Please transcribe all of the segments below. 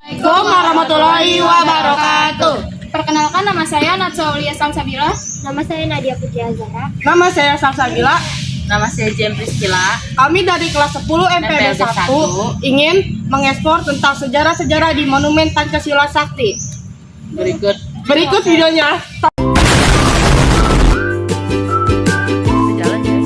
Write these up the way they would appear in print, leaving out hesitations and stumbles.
Assalamualaikum warahmatullahi wabarakatuh. Perkenalkan, nama saya Natsua Aulia Samsabila. Nama saya Nadia Putri Azhara. Nama saya Salsabila. Nama saya Jem Priscila. Kami dari kelas 10 MPD 1 ingin mengekspor tentang sejarah-sejarah di Monumen Pancasila Sakti. Berikut videonya. Jalan, guys.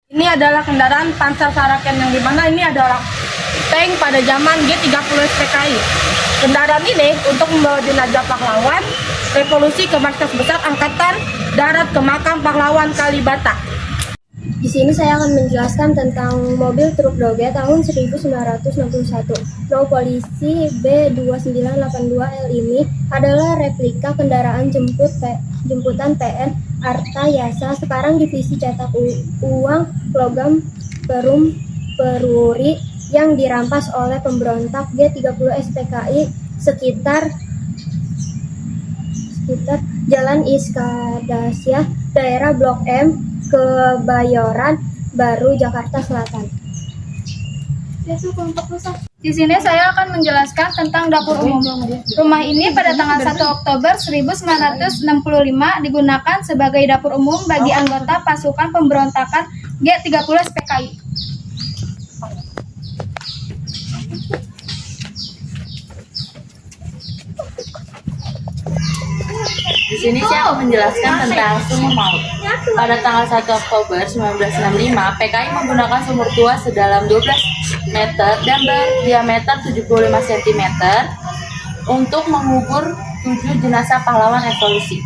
Ini adalah kendaraan Panzer Saraken yang dimana ini adalah tank pada zaman G30 SPKI. Kendaraan ini untuk membawa jenazah pahlawan revolusi ke Markas Besar Angkatan Darat ke makam pahlawan Kalibata. Di sini saya akan menjelaskan tentang mobil truk Doge tahun 1961. Pro Polisi B2982L ini adalah replika kendaraan jemputan PN Arta Yasa, sekarang divisi cetak uang logam Perum Peruri, yang dirampas oleh pemberontak G30 SPKI sekitar Jalan Iskadasyah, daerah Blok M, Kebayoran Baru, Jakarta Selatan. Di sini saya akan menjelaskan tentang dapur umum. Rumah ini pada tanggal 1 Oktober 1965 digunakan sebagai dapur umum bagi anggota pasukan pemberontakan G30 SPKI. Di sini saya akan menjelaskan tentang sumur maut. Pada tanggal 1 Oktober 1965, PKI menggunakan sumur tua sedalam 12 meter dan berdiameter 75 cm untuk mengubur 7 jenazah pahlawan revolusi.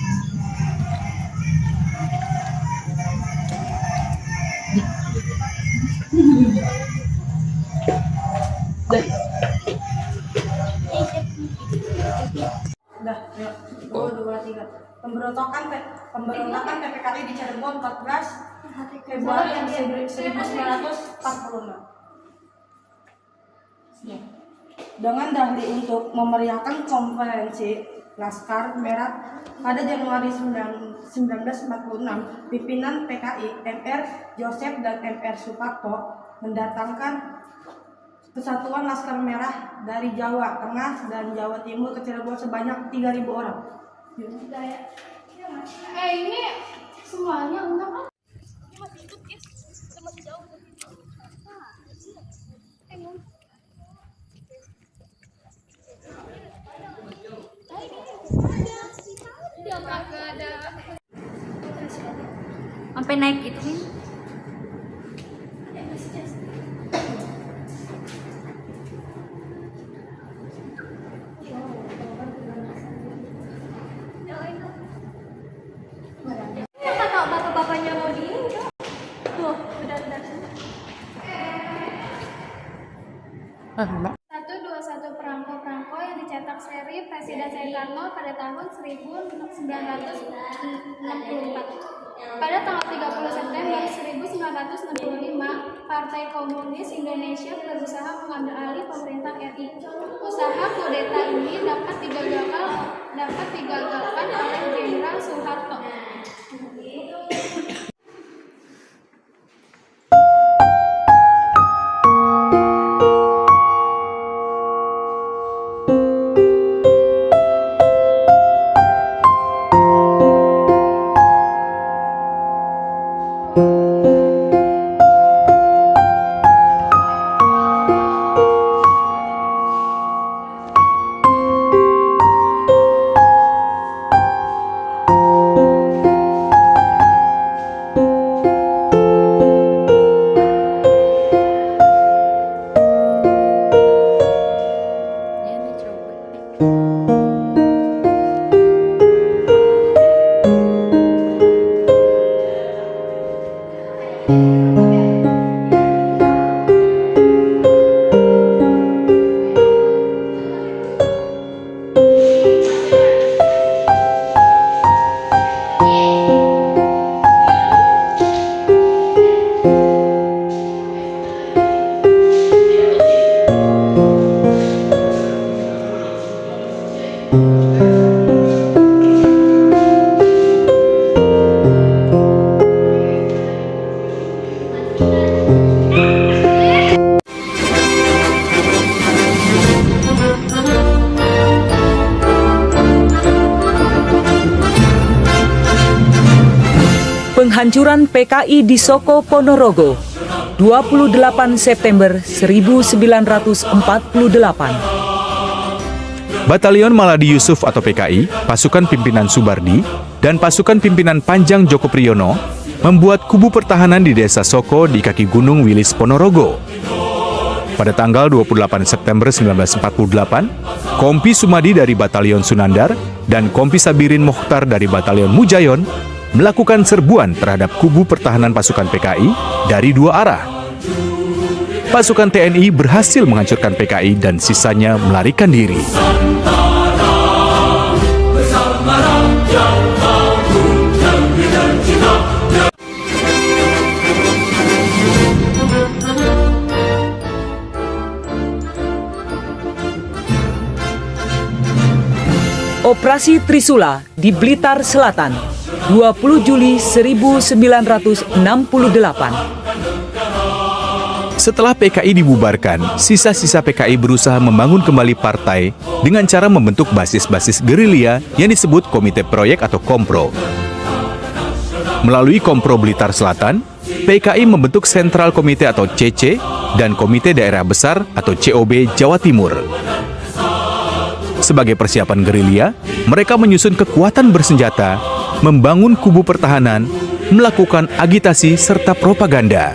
Udah, yuk. 2, 3. Pemberontakan PPKI di Cirebon 14 Februari 1946. Dengan dalih untuk memeriahkan konferensi Laskar Merah pada Januari 1946, pimpinan PKI MR Joseph dan MR Suparto mendatangkan Kesatuan Laskar Merah dari Jawa Tengah dan Jawa Timur ke Cirebon sebanyak 3.000 orang. Ini semuanya untuk apa? Sampai naik itu. Bapak-bapaknya mau di ini, tuh, udah. 121 perangko-perangko yang dicetak seri Presiden Soekarno pada tahun 1964. Pada tanggal 30 September 1965, Partai Komunis Indonesia berusaha mengambil alih pemerintah RI. Usaha kudeta ini dapat digagalkan oleh Jenderal Soeharto. Penghancuran PKI di Soko Ponorogo, 28 September 1948. Batalion Maladi Yusuf atau PKI, pasukan pimpinan Subardi, dan pasukan pimpinan Panjang Joko Priyono membuat kubu pertahanan di Desa Soko di kaki Gunung Wilis Ponorogo. Pada tanggal 28 September 1948, Kompi Sumadi dari Batalion Sunandar dan Kompi Sabirin Mokhtar dari Batalion Mujayon melakukan serbuan terhadap kubu pertahanan pasukan PKI dari dua arah. Pasukan TNI berhasil menghancurkan PKI dan sisanya melarikan diri. Operasi Trisula di Blitar Selatan, 20 Juli 1968. Setelah PKI dibubarkan, sisa-sisa PKI berusaha membangun kembali partai dengan cara membentuk basis-basis gerilya yang disebut Komite Proyek atau Kompro. Melalui Kompro Blitar Selatan, PKI membentuk Sentral Komite atau CC dan Komite Daerah Besar atau COB Jawa Timur. Sebagai persiapan gerilya, mereka menyusun kekuatan bersenjata, membangun kubu pertahanan, melakukan agitasi serta propaganda.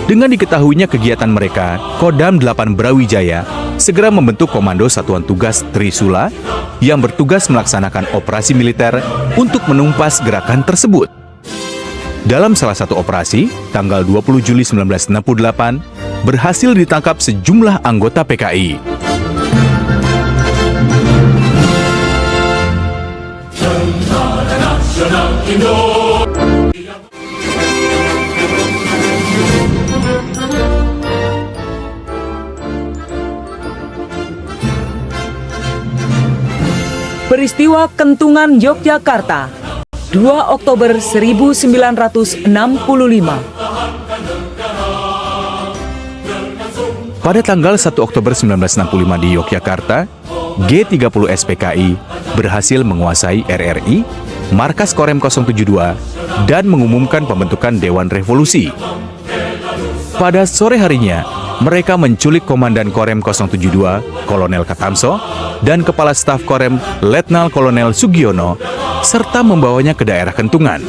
Dengan diketahuinya kegiatan mereka, Kodam 8 Brawijaya segera membentuk Komando Satuan Tugas Trisula yang bertugas melaksanakan operasi militer untuk menumpas gerakan tersebut. Dalam salah satu operasi, tanggal 20 Juli 1968, berhasil ditangkap sejumlah anggota PKI. Peristiwa Kentungan Yogyakarta, 2 Oktober 1965. Pada tanggal 1 Oktober 1965 di Yogyakarta, G30 SPKI berhasil menguasai RRI, markas Korem 072, dan mengumumkan pembentukan Dewan Revolusi. Pada sore harinya, mereka menculik Komandan Korem 072, Kolonel Katamso, dan Kepala Staf Korem Letnan Kolonel Sugiono, serta membawanya ke daerah Kentungan.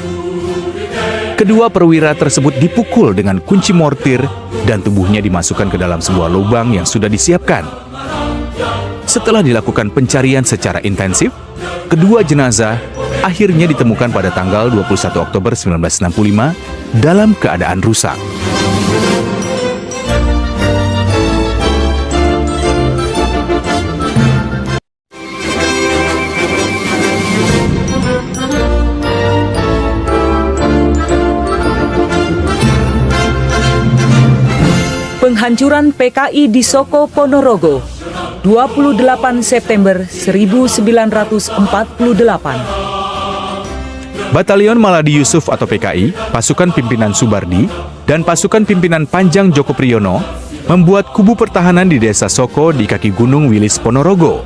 Kedua perwira tersebut dipukul dengan kunci mortir dan tubuhnya dimasukkan ke dalam sebuah lubang yang sudah disiapkan. Setelah dilakukan pencarian secara intensif, kedua jenazah akhirnya ditemukan pada tanggal 21 Oktober 1965 dalam keadaan rusak. Penghancuran PKI di Soko Ponorogo, 28 September 1948. Batalion Maladi Yusuf atau PKI, pasukan pimpinan Subardi, dan pasukan pimpinan Panjang Joko Priyono membuat kubu pertahanan di Desa Soko di kaki Gunung Wilis Ponorogo.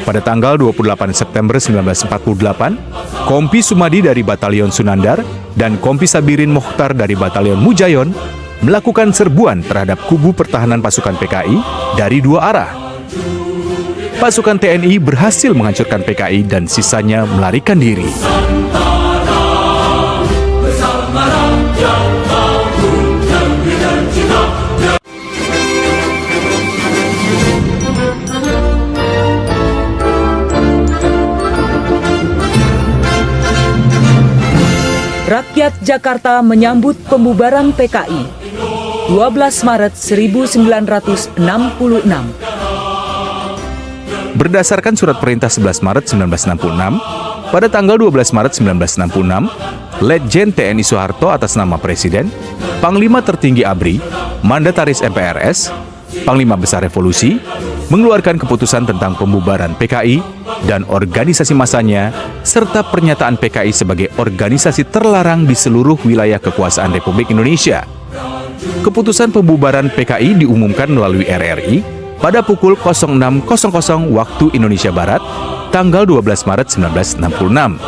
Pada tanggal 28 September 1948, Kompi Sumadi dari Batalion Sunandar dan Kompi Sabirin Mokhtar dari Batalion Mujayon melakukan serbuan terhadap kubu pertahanan pasukan PKI dari dua arah. Pasukan TNI berhasil menghancurkan PKI dan sisanya melarikan diri. Rakyat Jakarta menyambut pembubaran PKI, 12 Maret 1966. Berdasarkan Surat Perintah 11 Maret 1966, pada tanggal 12 Maret 1966, Letjen TNI Soeharto atas nama Presiden, Panglima Tertinggi ABRI, Mandataris MPRS, Panglima Besar Revolusi, mengeluarkan keputusan tentang pembubaran PKI dan organisasi massanya, serta pernyataan PKI sebagai organisasi terlarang di seluruh wilayah kekuasaan Republik Indonesia. Keputusan pembubaran PKI diumumkan melalui RRI pada pukul 06.00 waktu Indonesia Barat, tanggal 12 Maret 1966.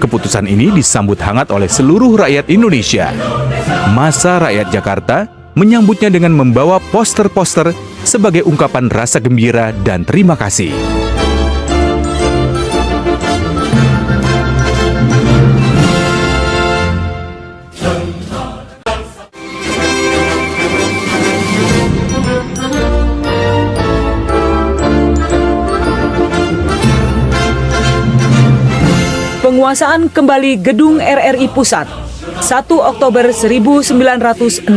Keputusan ini disambut hangat oleh seluruh rakyat Indonesia. Massa rakyat Jakarta menyambutnya dengan membawa poster-poster sebagai ungkapan rasa gembira dan terima kasih. Penguasaan kembali Gedung RRI Pusat 1 Oktober 1965.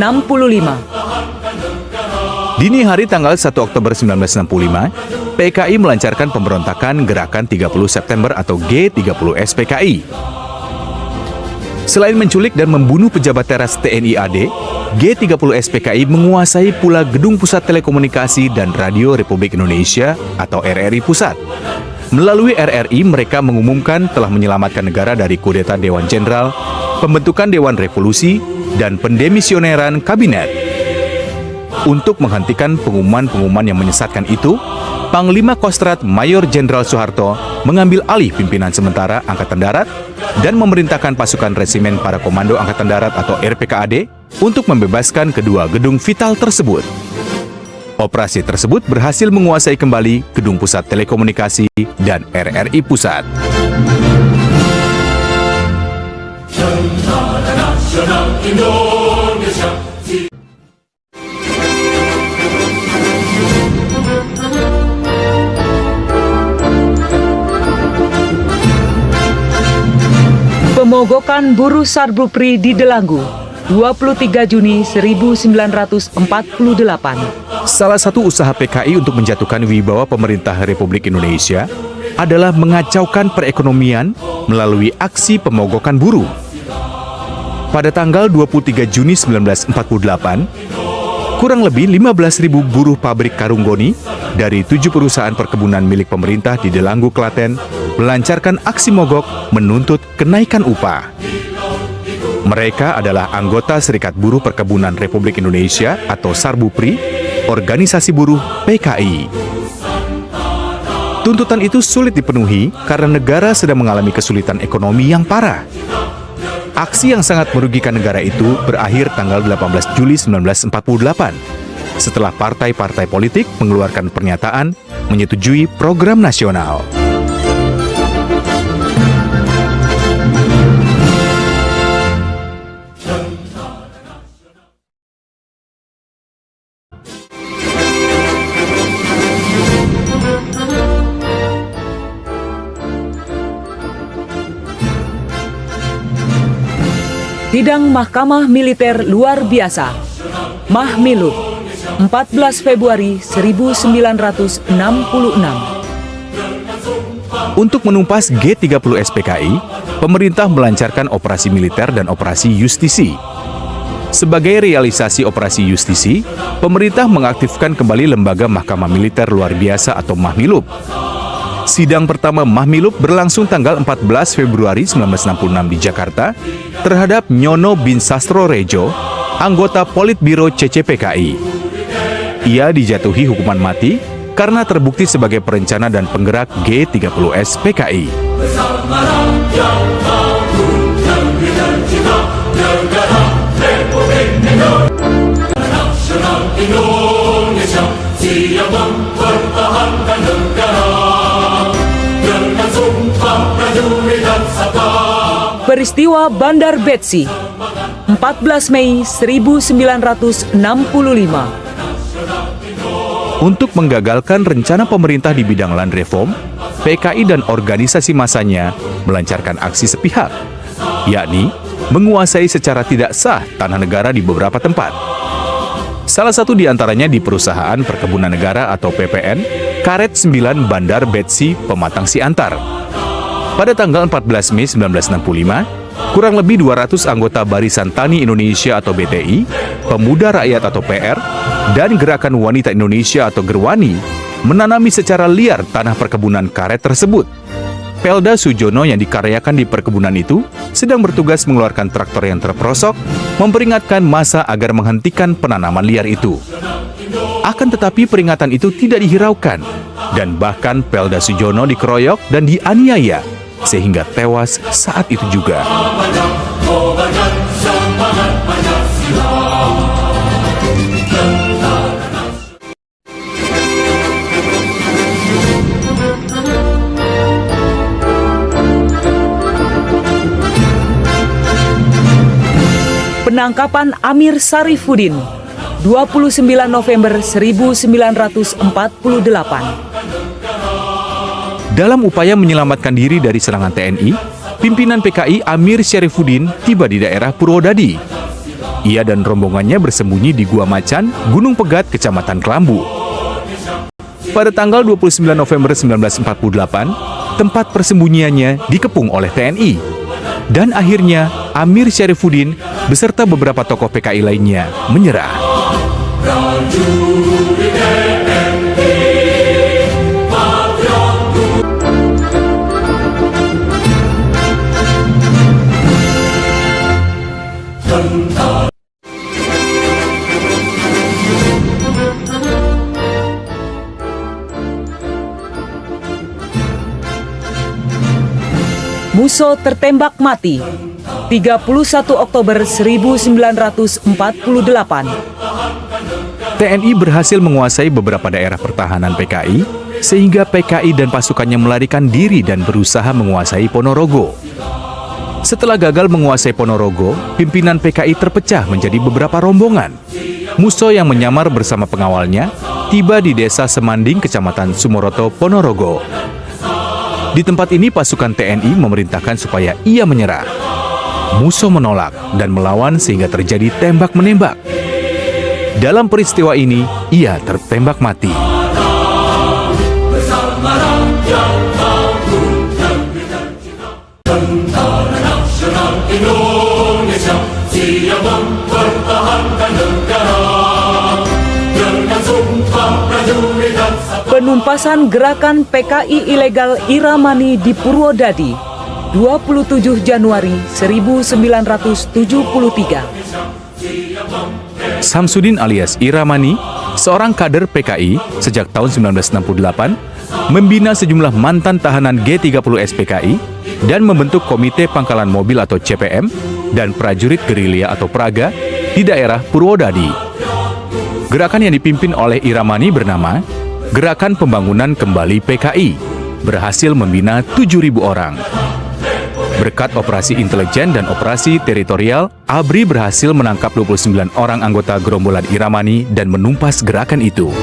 Dini hari tanggal 1 Oktober 1965, PKI melancarkan pemberontakan Gerakan 30 September atau G30 SPKI. Selain menculik dan membunuh pejabat teras TNI AD, G30 SPKI menguasai pula Gedung Pusat Telekomunikasi dan Radio Republik Indonesia atau RRI Pusat. Melalui RRI, mereka mengumumkan telah menyelamatkan negara dari kudeta Dewan Jenderal, pembentukan Dewan Revolusi, dan pendemisioneran kabinet. Untuk menghentikan pengumuman-pengumuman yang menyesatkan itu, Panglima Kostrat Mayor Jenderal Soeharto mengambil alih pimpinan sementara Angkatan Darat dan memerintahkan pasukan resimen para komando Angkatan Darat atau RPKAD untuk membebaskan kedua gedung vital tersebut. Operasi tersebut berhasil menguasai kembali Gedung Pusat Telekomunikasi dan RRI Pusat. Pemogokan buruh Sarbupri di Delanggu 23 Juni 1948. Salah satu usaha PKI untuk menjatuhkan wibawa pemerintah Republik Indonesia adalah mengacaukan perekonomian melalui aksi pemogokan buruh. Pada tanggal 23 Juni 1948, kurang lebih 15.000 buruh pabrik karung goni dari 7 perusahaan perkebunan milik pemerintah di Delanggu, Klaten, melancarkan aksi mogok menuntut kenaikan upah. Mereka adalah anggota Serikat Buruh Perkebunan Republik Indonesia atau Sarbupri, organisasi buruh PKI. Tuntutan itu sulit dipenuhi karena negara sedang mengalami kesulitan ekonomi yang parah. Aksi yang sangat merugikan negara itu berakhir tanggal 18 Juli 1948, setelah partai-partai politik mengeluarkan pernyataan menyetujui program nasional. Sidang Mahkamah Militer Luar Biasa Mahmilub 14 Februari 1966. Untuk menumpas G30 SPKI, pemerintah melancarkan operasi militer dan operasi justisi. Sebagai realisasi operasi justisi, pemerintah mengaktifkan kembali lembaga Mahkamah Militer Luar Biasa atau Mahmilub. Sidang pertama Mahmilub berlangsung tanggal 14 Februari 1966 di Jakarta terhadap Nyono bin Sastrorejo, anggota Politbiro CCPKI. Ia dijatuhi hukuman mati karena terbukti sebagai perencana dan penggerak G30 SPKI. Indonesia siap mempertahankan negara dengan sumpah prajurit dan sabda. Peristiwa Bandar Betsi 14 Mei 1965. Untuk menggagalkan rencana pemerintah di bidang land reform, PKI dan organisasi masanya melancarkan aksi sepihak, yakni menguasai secara tidak sah tanah negara di beberapa tempat. Salah satu di antaranya di Perusahaan Perkebunan Negara atau PPN, Karet 9 Bandar Betsi, Pematang Siantar. Pada tanggal 14 Mei 1965, kurang lebih 200 anggota Barisan Tani Indonesia atau BTI, Pemuda Rakyat atau PR, dan Gerakan Wanita Indonesia atau Gerwani menanami secara liar tanah perkebunan karet tersebut. Pelda Sujono yang dikaryakan di perkebunan itu sedang bertugas mengeluarkan traktor yang terperosok, memperingatkan massa agar menghentikan penanaman liar itu. Akan tetapi peringatan itu tidak dihiraukan, dan bahkan Pelda Sujono dikeroyok dan dianiaya sehingga tewas saat itu juga. Penangkapan Amir Syarifuddin 29 November 1948. Dalam upaya menyelamatkan diri dari serangan TNI, pimpinan PKI Amir Syarifuddin tiba di daerah Purwodadi. Ia dan rombongannya bersembunyi di Gua Macan, Gunung Pegat, Kecamatan Kelambu. Pada tanggal 29 November 1948, tempat persembunyiannya dikepung oleh TNI. Dan akhirnya Amir Syarifuddin beserta beberapa tokoh PKI lainnya menyerah. Musso tertembak mati 31 Oktober 1948. TNI berhasil menguasai beberapa daerah pertahanan PKI, sehingga PKI dan pasukannya melarikan diri dan berusaha menguasai Ponorogo. Setelah gagal menguasai Ponorogo, pimpinan PKI terpecah menjadi beberapa rombongan. Musso yang menyamar bersama pengawalnya tiba di desa Semanding, Kecamatan Sumoroto, Ponorogo. Di tempat ini pasukan TNI memerintahkan supaya ia menyerah. Musso menolak dan melawan sehingga terjadi tembak-menembak. Dalam peristiwa ini, ia tertembak mati. Penumpasan gerakan PKI ilegal Iramani di Purwodadi 27 Januari 1973. Samsudin alias Iramani, seorang kader PKI sejak tahun 1968, membina sejumlah mantan tahanan G30 SPKI dan membentuk Komite Pangkalan Mobil atau CPM dan prajurit gerilya atau Praga di daerah Purwodadi. Gerakan yang dipimpin oleh Iramani bernama Gerakan Pembangunan Kembali PKI, berhasil membina 7.000 orang. Berkat operasi intelijen dan operasi teritorial, ABRI berhasil menangkap 29 orang anggota gerombolan Iramani dan menumpas gerakan itu.